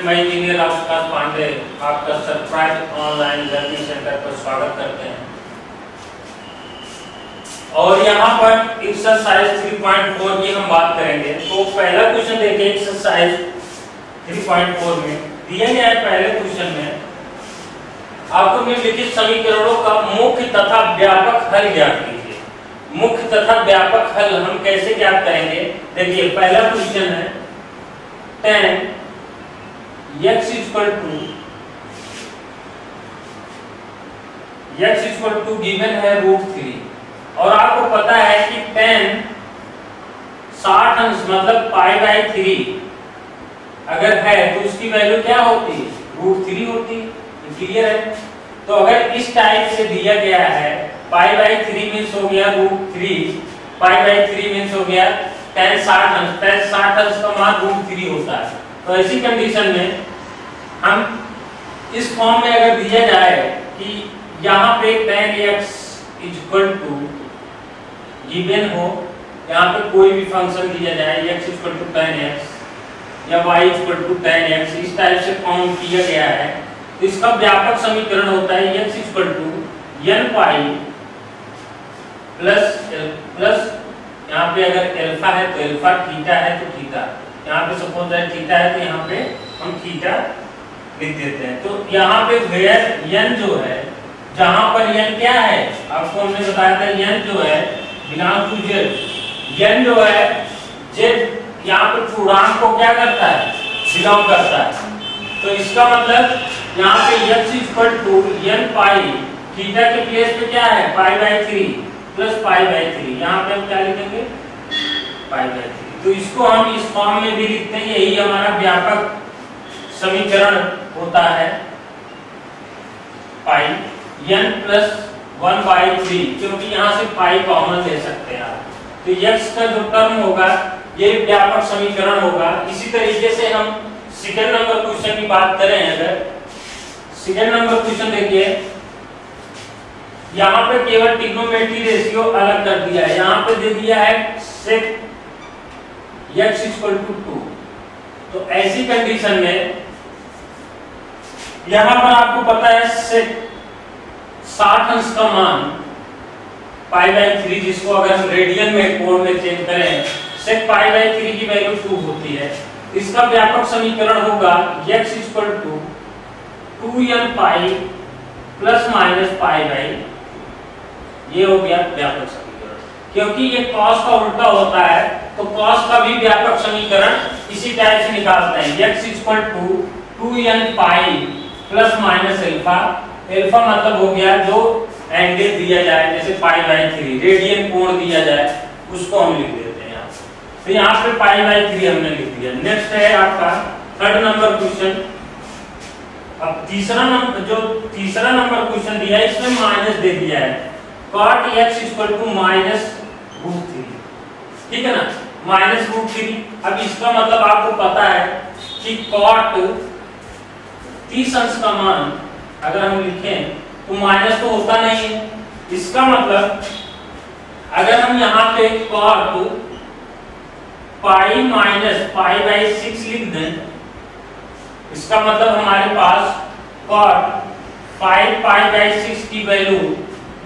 मैं इंजीनियर आकाश पांडे आपका surprise online learning centre पर स्वागत करते हैं। और यहाँ पर एक्सरसाइज 3.4 की हम बात करेंगे। तो पहला क्वेश्चन देखिए, एक्सरसाइज 3.4 में दिया गया है। पहले क्वेश्चन में आपको निम्नलिखित समीकरणों का मुख्य तथा व्यापक हल ज्ञात कीजिए। मुख्य तथा व्यापक हल हम कैसे ज्ञात करेंगे? देखिए पहला क्वेश्चन है tan x equal to given है √3 और आपको पता है कि tan 60 अंश मतलब π/3 अगर है तो उसकी वैल्यू क्या होती है? √3 होती है। क्लियर है? तो अगर इस टाइप से दिया गया है π/3 मींस हो गया √3, π/3 मींस हो गया tan 60 अंश। tan 60 अंश का मान √3 होता है। तो ऐसी कंडीशन में हम इस फॉर्म में अगर दिया जाए कि यहाँ पे tan x equal to given हो, यहाँ पे कोई भी फंक्शन दिया जाए x equal to tan x या y equal to tan x, इस टाइप से फॉर्म किया गया है। तो इसका व्यापक समीकरण होता है x equal to n pi plus यहाँ पे अगर अल्फा है तो अल्फा, थीटा है तो थीटा। यहाँ पे सपोज दैट थीटा है तो यहाँ पे हम थीटा लिख देते हैं। तो यहाँ पे वेयर n जो है, जहां पर n क्या है आपको हमने बताया था, n जो है बिलोंग टू z, n जो है z यहाँ पे पूर्णांक को क्या करता है? बिलोंग करता है। तो इसका मतलब यहाँ पे x equal to n pi, theta के प्लेस पे क्या है? π/3 प्लस π/3। यहाँ पे हम क्या लिखेंगे? π/3। तो इसको हम इस फॉर्म में भी लिखते हैं। यही हमारा व्यापक समीकरण होता है पाई n प्लस 1/3, क्योंकि यहाँ से पाई कॉमन ले सकते हैं आप। तो x का जो टर्म होगा ये व्यापक समीकरण होगा। इसी तरीके से हम सेकंड नंबर क्वेश्चन की बात करें। अगर सेकंड नंबर क्वेश्चन देखिए, यहाँ पे केवल ट्रिग्नोमेट्री रेशियो अलग कर दिया है। यहाँ पे दे दिया है sec x इक्वल टू 2। तो ऐसी कंडीशन में यहां पर आपको पता है sec 60 अंश का मान π/3, जिसको अगर हम रेडियन में कोण में चेंज करें sec π/3 की वैल्यू 2 होती है। इसका व्यापक समीकरण होगा x equal to 2n pi plus minus π/, ये हो गया व्यापक समीकरण। क्योंकि ये cos का उल्टा होता है तो cos का भी व्यापक समीकरण इसी टाइप से निकालते हैं। x equal to 2n pi plus minus alpha. Alpha मतलब हो गया जो एंगल दिया जाए, जैसे π/3 रेडियन कोण दिया जाए उसको हम लिख देते हैं यहाँ। तो यहाँ पे π/3 हमने लिख दिया। नेक्स्ट है आपका थर्ड नंबर क्वेश्चन। अब तीसरा नंबर क्वेश्चन दिया है, इसमें माइनस दे दिया है cot x equal to minus √3। ठीक है ना, माइनस √3। अब इसका मतलब आपको पता है कि cot 30 अंश का मान अगर हम लिखें तो माइनस तो होता नहीं है। इसका मतलब अगर हम यहाँ पे cot पाई माइनस π/6 लिख दें, इसका मतलब हमारे पास cot 5π/6 की वैल्यू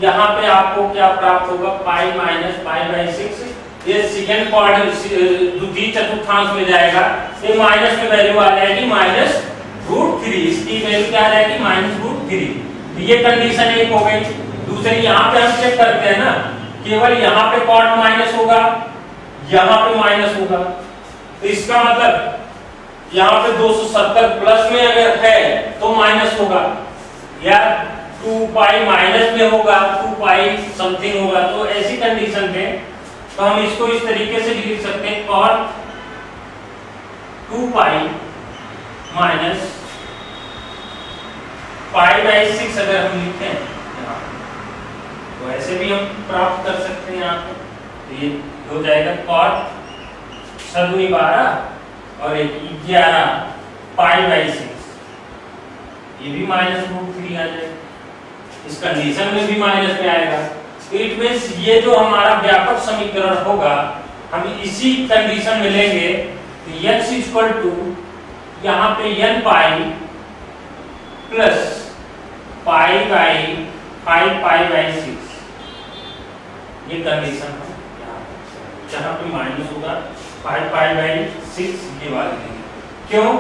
यहाँ पे आपको क्या प्राप्त होगा? Pi minus π/6। ये सेकंड क्वार्टर द्वितीय चतुर्थांश में जाएगा। ये माइनस की वैल्यू आ जाएगी -√3। इसकी वैल्यू क्या आ जाएगी? -√3। ये कंडीशन एक हो गई। दूसरी यहाँ पे हम चेक करते हैं ना, केवल यहाँ पे cot माइनस होगा, यहाँ पे माइनस होगा। तो इसका मतलब यहाँ पे 270 प्लस में अगर है तो माइनस होगा, या 2 पाई माइनस में होगा, 2 पाई समथिंग होगा। तो ऐसी कंडीशन में तो हम इसको इस तरीके से भी लिख सकते हैं cot 2 पाई माइनस π/6 अगर हम लिखते हैं यहाँ, तो ऐसे भी हम प्राप्त कर सकते हैं यहाँ पे। तो ये हो जाएगा cot 12 और 11 π/6, ये भी -√3 आ जाएगा। इस कंडीशन में भी माइनस में आएगा। इट मींस ये जो हमारा व्यापक समीकरण होगा हम इसी कंडीशन में लेंगे। तो x इक्वल टू यहाँ पे n pi plus pi by 5 pi by 6, ये कंडीशन है जहाँ पे माइनस होगा 5 पाई बाई 6 ये वाली। क्यों?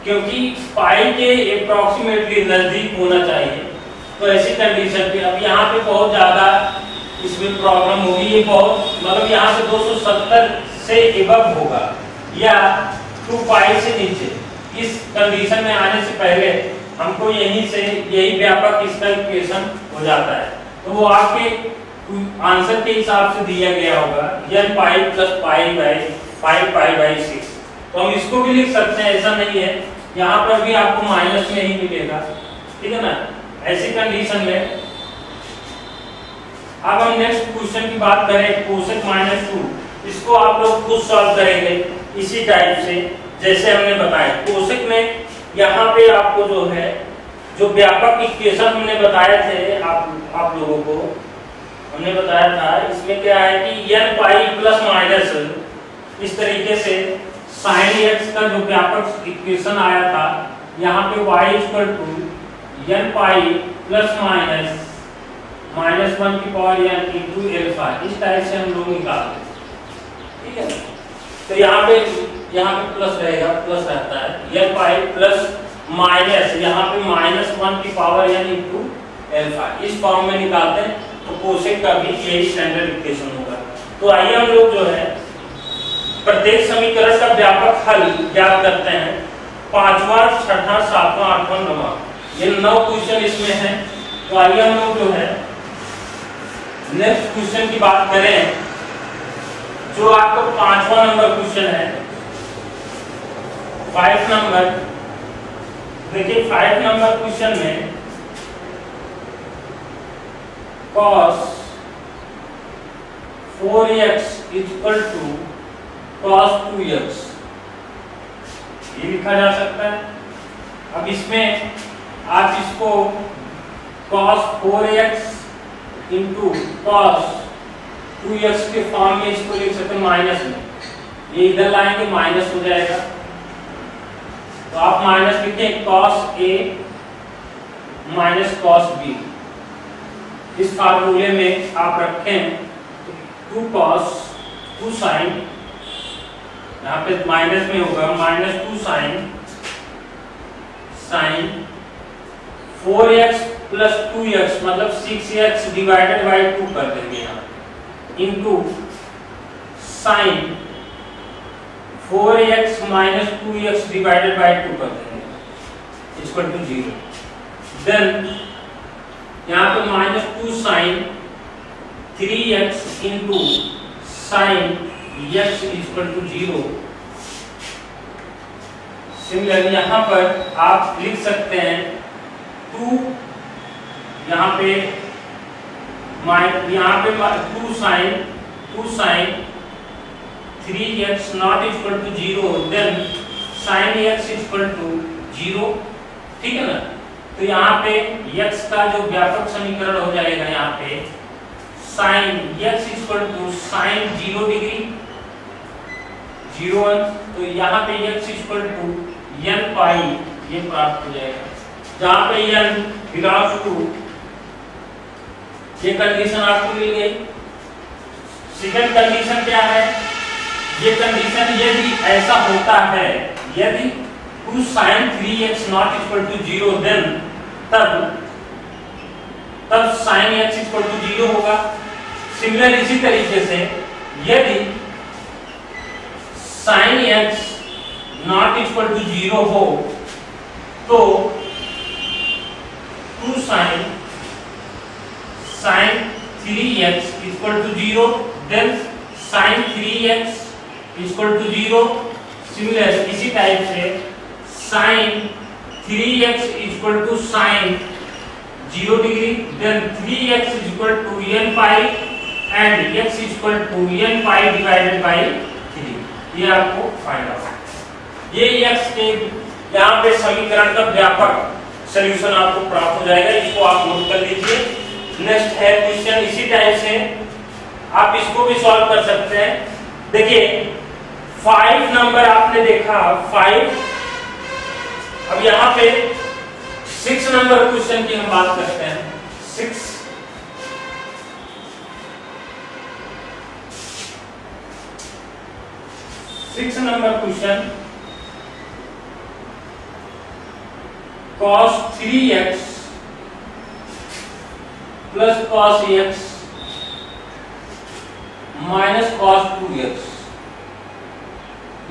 क्योंकि पाई के अप्रोक्सीमेटली नजदीक होना चाहिए, तो ऐसी कंडीशन पे अब यहाँ पे बहुत ज्यादा इसमें प्रॉब्लम होगी, ये बहुत मतलब यहाँ से 270 से एबव होगा या 2 पाई से नीचे। इस कंडीशन में आने से पहले हमको यहीं से यही व्यापक इसका इक्वेशन हो जाता है, तो वो आपके आंसर के हिसाब से दिया गया होगा n pi plus pi by 5 pi by 6। तो हम इसको भी लिख सकते हैं, ऐसा नहीं है, यहाँ पर भी आपको माइनस में ही मिलेगा, ठीक है ना। ऐसी कंडीशन में अब हम नेक्स्ट क्वेश्चन की बात करें, कोसेक माइनस 2, इसको आप लोग खुद सॉल्व करेंगे इसी टाइप से जैसे हमने बताया। कोसेक में यहाँ पे आपको जो है जो व्यापक इक्वेशन हमने बताए थे आप लोगों को हमने बताया था, इसमें क्या है कि n पाई प्लस माइनस इस तरीके से sin x का जो व्यापक इक्वेशन आया था, यहाँ पे y equal to n pi plus minus -1 की पावर n इंटू एल्फा, इस टाइप से हम लोग निकालते हैं, ठीक है। तो यहाँ पे प्लस रहेगा, प्लस रहता है n पाई प्लस माइनस यहाँ पे -1 की पावर n इंटू एल्फा, इस फॉर्म में निकालते हैं। तो कोसेक का भी यही स्टैंडर्ड इक्वेशन होगा। तो आइए हम लोग जो है प्रत्येक समीकरण का व्यापक हल ज्ञात करते हैं। 5वां, 6वां, 7वां, 8वां, 9वां, ये 9 क्वेश्चन इसमें हैं। तो आइए हम लोग जो है नेक्स्ट क्वेश्चन की बात करें, जो आपको 5वां नंबर क्वेश्चन है, 5 नंबर। देखिए 5 नंबर क्वेश्चन में cos 4x equal to cos 2x, ये लिखा जा सकता है। अब इसमें आप इसको cos 4x into cos 2x के फॉर्म में इसको लिख सकते हैं माइनस में, ये इधर लाएंगे माइनस हो जाएगा, तो आप माइनस लिखें cos a minus cos b। इस फार्मूले में आप रखें 2 cos 2 sin, यहाँ पे माइनस में होगा -2 sin 4x प्लस 2x मतलब 6x डिवाइडेड बाई 2 कर देंगे यहाँ, into sin 4x minus 2x divided by 2 कर देंगे इक्वल टू 0। देन यहाँ पे -2 sin 3x into sin x equal to 0। Similarly यहाँ पर आप लिख सकते हैं 2 यहाँ पे 2 sin 3x not equal to 0, then sin x equal to 0, ठीक है ना। तो यहाँ पे x का जो व्यापक समीकरण हो जाएगा, यहाँ पे sin x equal to sin 0 degree 0 1, तो यहाँ पे x equal to n pi ये प्राप्त हो जाएगा, जहाँ पे n बिलोंग्स टू, ये कंडीशन आपको मिल गई। सेकंड कंडीशन क्या है, ये कंडीशन यदि ऐसा होता है, यदि 2 sin 3x not equal to 0, then तब sin x इक्वल टू 0 होगा। सिमिलर इसी तरीके से यदि sin x not equal to 0 हो तो 2 sin 3x equal to 0, then sin 3x equal to 0। Similar इसी टाइप से sin 3x equal to sin 0 degree, then 3x equal to n pi and x equal to n pi divided by 3। ये आपको find out, ये x के यहाँ पे समीकरण का व्यापक सॉल्यूशन आपको प्राप्त हो जाएगा। इसको आप नोट कर लीजिए। नेक्स्ट है क्वेश्चन इसी टाइप से, आप इसको भी सॉल्व कर सकते हैं। देखिए 5 नंबर आपने देखा, 5 अब यहाँ पे 6 नंबर क्वेश्चन की हम बात करते हैं। 6 number question, cos 3x plus cos x minus cos 2x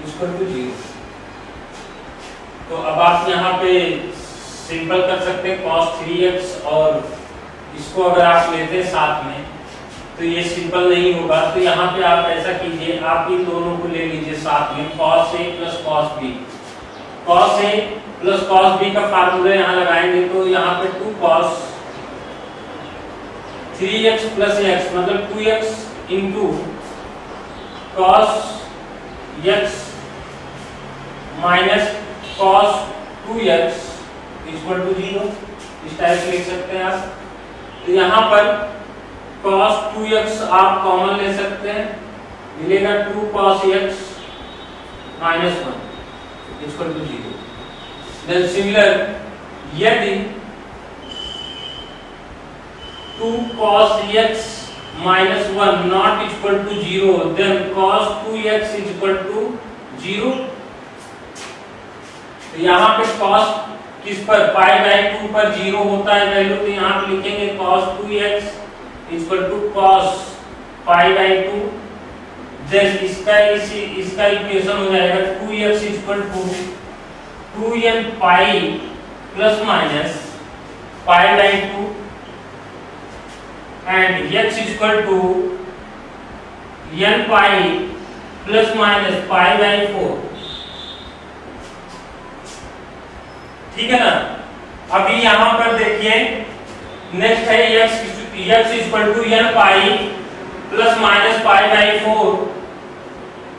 equal to 0। तो अब आप यहाँ पे सिंपल कर सकते हैं cos 3x, और इसको अगर आप लेते हैं साथ में तो ये सिंपल नहीं होगा। तो यहाँ पे आप ऐसा कीजिए, आप इन दोनों को ले लीजिए साथ में, cos a plus cos b। cos a plus cos b का फार्मूला यहाँ लगाएंगे तो यहाँ पे 2 cos 3x प्लस x मतलब 2x into cos x minus cos 2x equal to 0। इस टाइप से लिख सकते हैं आप। तो यहाँ पर cos 2x आप कॉमन ले सकते हैं, मिलेगा 2 cos x minus 1 equal to 0। Then similar, यदि 2 cos x minus 1 not equal to 0, then cos 2x is equal to 0। तो यहाँ पे cos किस पर, पाई बाई 2 पर 0 होता है वैल्यू, तो यहाँ पे लिखेंगे cos 2x equal to cos pi by 2। Then इसका इक्वेशन हो जाएगा 2x equal to 2n pi plus minus pi by 2 and x equal to n pi plus minus pi by 4। ठीक है ना। अभी यहाँ पर देखिए नेक्स्ट है x equal to n pi plus minus pi by 4।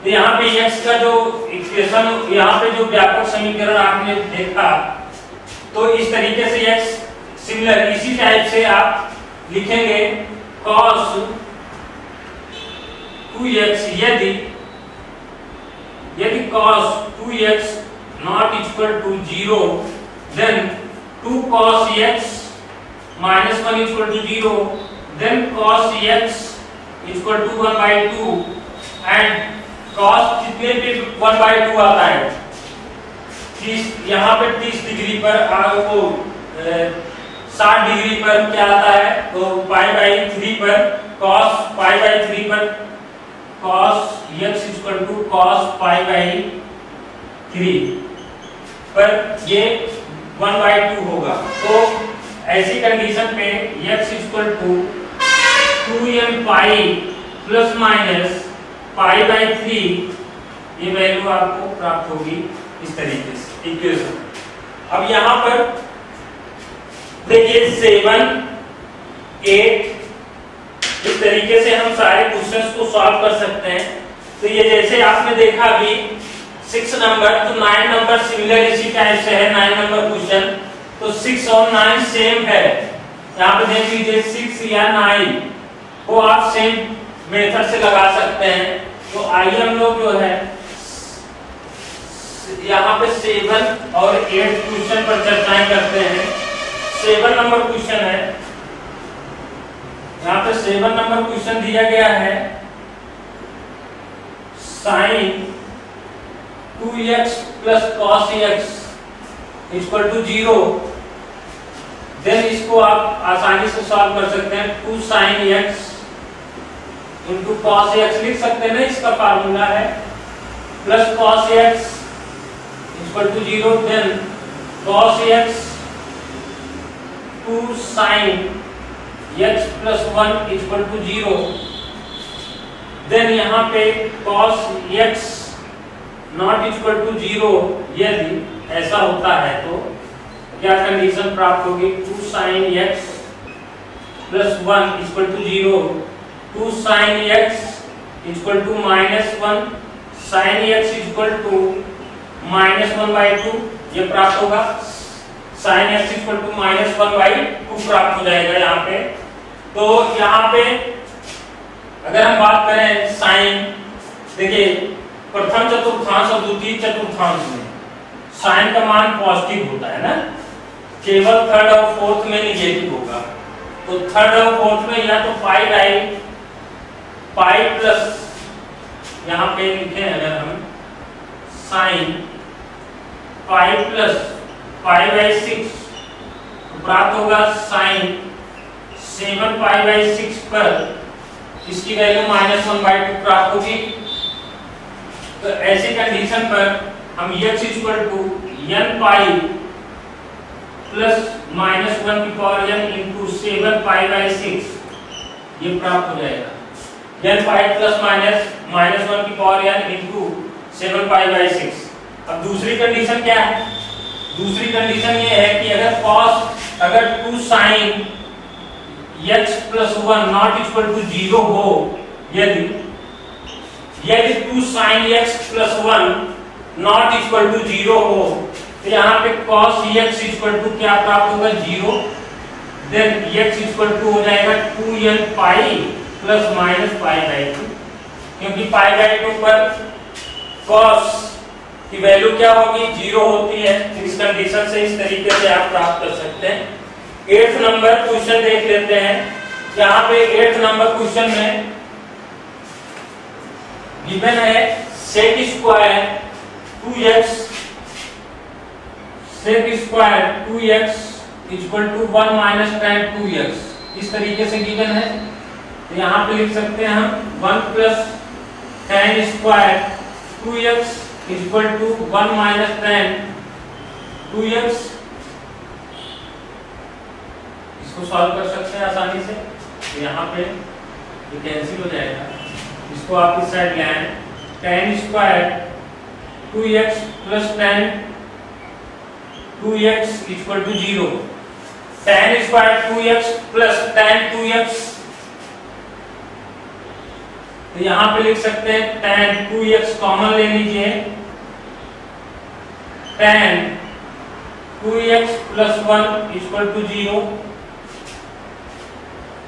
तो यहाँ पे x का जो इक्वेशन, यहाँ पे जो व्यापक समीकरण आपने देखा, तो इस तरीके से x सिमिलर इसी टाइप से आप लिखेंगे cos 2x, यदि cos 2x not equal to 0, then 2 cos x minus 1 equal to 0, then cos x equal to 1 by 2 and cos कितने पे 1 by 2 आता है, 30, यहाँ पे 30 डिग्री पर आपको 60 डिग्री पर क्या आता है, तो पाई बाई 3 पर cos पाई बाई 3 पर cos x equal to cos pi by 3 पर ये 1 by 2 होगा। तो ऐसी कंडीशन पे x equal to 2m pi plus minus pi by 3 ये वैल्यू आपको प्राप्त होगी इस तरीके से इक्वेशन। अब यहाँ पर देखिए 7, 8 इस तरीके से हम सारे क्वेश्चंस को सॉल्व कर सकते हैं। तो ये जैसे आपने देखा अभी 6 नंबर, तो 9 नंबर सिमिलर इसी टाइप से है। 9 नंबर क्वेश्चन, तो 6 और 9 सेम है। यहाँ पे देख लीजिए 6 या 9 को आप सेम मेथड से लगा सकते हैं। तो आइए हम लोग जो है यहाँ पे 7 और 8 क्वेश्चन पर चर्चाएं करते हैं। 7 नंबर क्वेश्चन है, यहाँ पे 7 नंबर क्वेश्चन दिया गया है sin 2x plus cos x equal to 0। Then इसको आप आसानी से सॉल्व कर सकते हैं। 2 sin x into cos x लिख सकते हैं ना, इसका फार्मूला है, plus cos x equal to 0। Then cos x 2 sin x plus 1 equal to 0। Then यहाँ पे cos x not equal to 0, यदि ऐसा होता है तो क्या कंडीशन प्राप्त होगी, 2 sin x plus 1 equal to 0। 2 sin x equal to minus 1, sin x equal to minus 1 by 2 ये प्राप्त होगा। sin x equal to minus 1 by 2 प्राप्त हो जाएगा यहाँ पे। तो यहाँ पे अगर हम बात करें साइन, देखिए प्रथम चतुर्थांश और द्वितीय चतुर्थांश में साइन का मान पॉजिटिव होता है ना, केवल थर्ड और फोर्थ में निगेटिव होगा। तो थर्ड और फोर्थ में या तो पाई बाई पाई प्लस, यहाँ पे लिखे अगर हम sine pi plus pi by 6 तो प्राप्त होगा साइन 7 पाई बाई 6 पर इसकी वैल्यू -1/2 प्राप्त होगी। तो ऐसी कंडीशन पर हम x n pi plus -1n into 7 pi by 6 ये प्राप्त हो जाएगा। n pi plus -1n into 7 pi by 6। अब दूसरी कंडीशन क्या है? दूसरी कंडीशन ये है कि अगर cos अगर 2 sin x + 1 not equal to 0 हो, यदि 2 sin x + 1 not equal to 0 हो, तो यहाँ पे cos x इक्वल टू क्या प्राप्त होगा? 0। देन x इक्वल टू हो जाएगा 2n पाई प्लस -π/2, क्योंकि π/2 पर cos की वैल्यू क्या होगी? 0 होती है। इस कंडीशन से इस तरीके से आप प्राप्त कर सकते हैं। 8th नंबर क्वेश्चन देख लेते हैं। यहाँ पे 8th नंबर क्वेश्चन में गिवन है sec square 2x equal to 1 - tan 2x, इस तरीके से गिवन है। तो यहाँ पे लिख सकते हैं हम 1 + tan square 2x equal to 1 - tan 2x। इसको सॉल्व कर सकते हैं आसानी से। तो यहाँ पे ये कैंसिल हो जाएगा। इसको आप इस साइड ले आए, tan square 2x plus tan 2x equal to 0। tan square 2x plus tan 2x, तो यहाँ पे लिख सकते हैं tan 2x कॉमन ले लीजिए, tan 2x plus 1 equal to 0।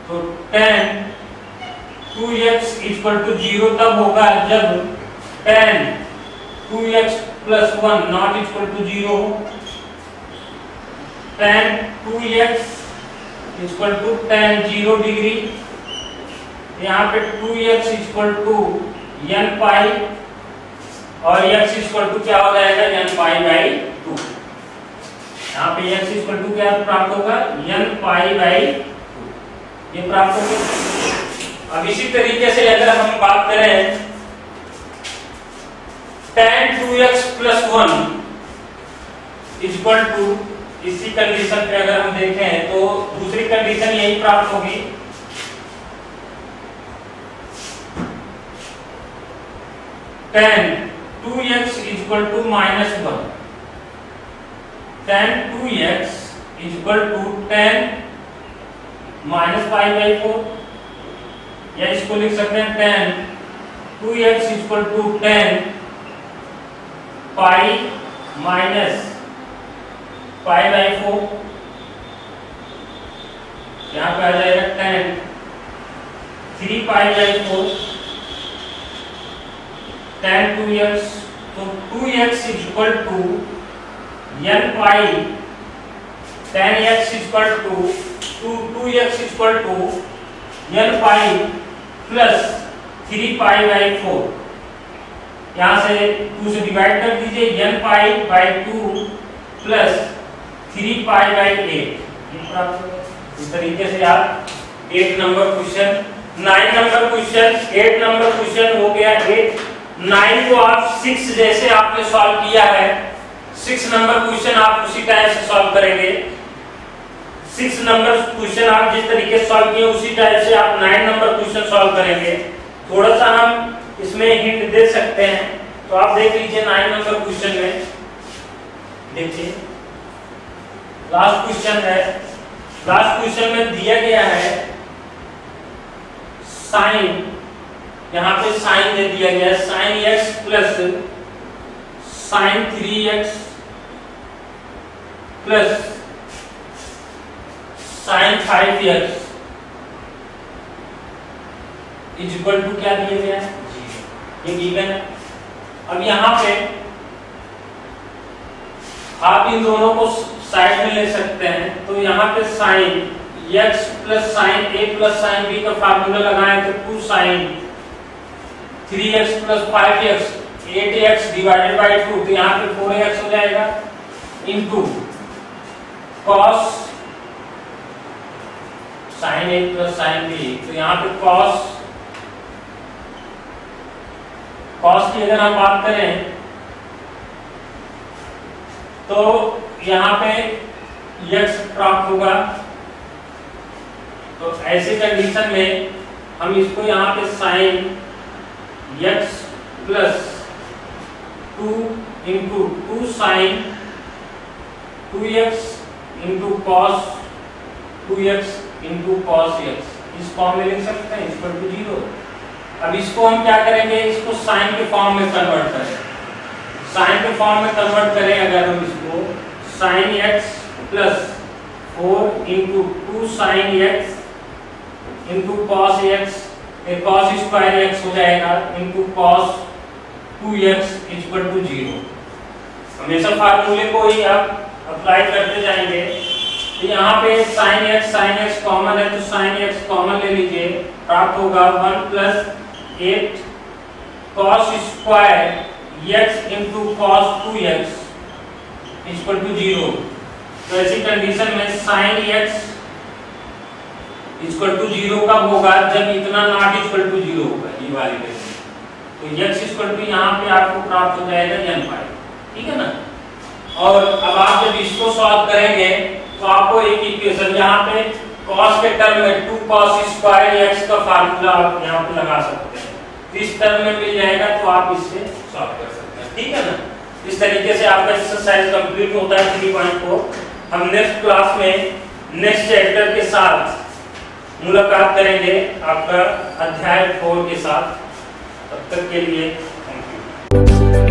तो tan 2x इक्वल टू 0 तब होगा जब tan 2x plus 1 not equal to 0 हो। tan 2x equal to tan 0 degree, यहाँ पे 2x इक्वल टू n पाई और x इक्वल टू क्या हो जाएगा? n π/2। यहाँ पे x इक्वल टू क्या प्राप्त होगा? n π/2 ये प्राप्त होगा। अब इसी तरीके से अगर हम बात करें tan 2x plus 1 equal to, इसी कंडीशन पे अगर हम देखें तो दूसरी कंडीशन यही प्राप्त होगी। tan 2x equal to -1, tan 2x equal to tan -π/4, या इसको लिख सकते हैं tan 2x equal to tan pi minus π/4। यहाँ पे आ जाएगा tan 3π/4 tan 2x। तो 2x equal to n pi tan x equal to 2x equal to n pi plus 3π/4। यहाँ से 2 से डिवाइड कर दीजिए, n π/2 प्लस 3π/8। इस तरीके से आप 8 number question, 9 number question, 8 number question हो गया। 8 9 को आप 6 जैसे आपने सॉल्व किया है, 6 नंबर क्वेश्चन आप उसी टाइप से सॉल्व करेंगे। 6 नंबर क्वेश्चन आप जिस तरीके से सॉल्व किए उसी टाइप से आप 9 नंबर क्वेश्चन सॉल्व करेंगे। थोड़ा सा हम इसमें हिंट दे सकते हैं, तो आप देख लीजिए 9 नंबर क्वेश्चन में। देखिए लास्ट क्वेश्चन है। लास्ट क्वेश्चन में दिया गया है साइन, यहाँ पे साइन दे दिया गया है sine x plus sine 3x plus sine 5x equal to क्या दिया गया है? 0। ये गिवन है। अब यहाँ पे आप इन दोनों को साइड में ले सकते हैं। तो यहाँ पे sine x plus sine a plus sine b का फार्मूला लगाएं तो 2 sign 3x plus 5x 8x divided by 2, तो यहाँ पे 4x हो जाएगा into cos sine a plus sine b, तो यहाँ पे cos की अगर हम बात करें तो यहाँ पे x प्राप्त होगा। तो ऐसी कंडीशन में हम इसको यहाँ पे sine x plus 2 into 2 sine 2x into cos 2x into cos x इस फॉर्म में लिख सकते हैं, इस पर 0। अब इसको हम क्या करेंगे, इसको साइन के फॉर्म में कन्वर्ट करें। साइन के फॉर्म में कन्वर्ट करें अगर हम इसको sine x plus 4 into 2 sine x into cos x, cos square x हो जाएगा into cos 2x equal to 0। हमेशा फार्मूले को ही आप अप्लाई करते जाएंगे। तो यहाँ पे साइन x कॉमन है तो साइन x कॉमन ले लीजिए, प्राप्त होगा 1 plus 8 cos square x into cos 2x equal to 0। तो ऐसी कंडीशन में साइन x इक्वल टू 0 कब होगा, जब इतना नॉट इक्वल टू 0 होगा, ये वाली वैल्यू। तो x इक्वल टू यहाँ पे आपको प्राप्त हो जाएगा n पाई, ठीक है ना। और अब आप जब इसको सॉल्व करेंगे तो आपको एक इक्वेशन यहाँ पे cos के टर्म में 2 cos स्क्वायर x का फार्मूला आप यहाँ पे लगा सकते हैं, तो इस टर्म में मिल जाएगा, तो आप इससे सॉल्व कर सकते हैं, ठीक है ना। इस तरीके से आपका एक्सरसाइज कंप्लीट होता है 3.4। हम नेक्स्ट क्लास में नेक्स्ट चैप्टर के साथ मुलाकात करेंगे, आपका अध्याय 4 के साथ। तब तक के लिए थैंक यू।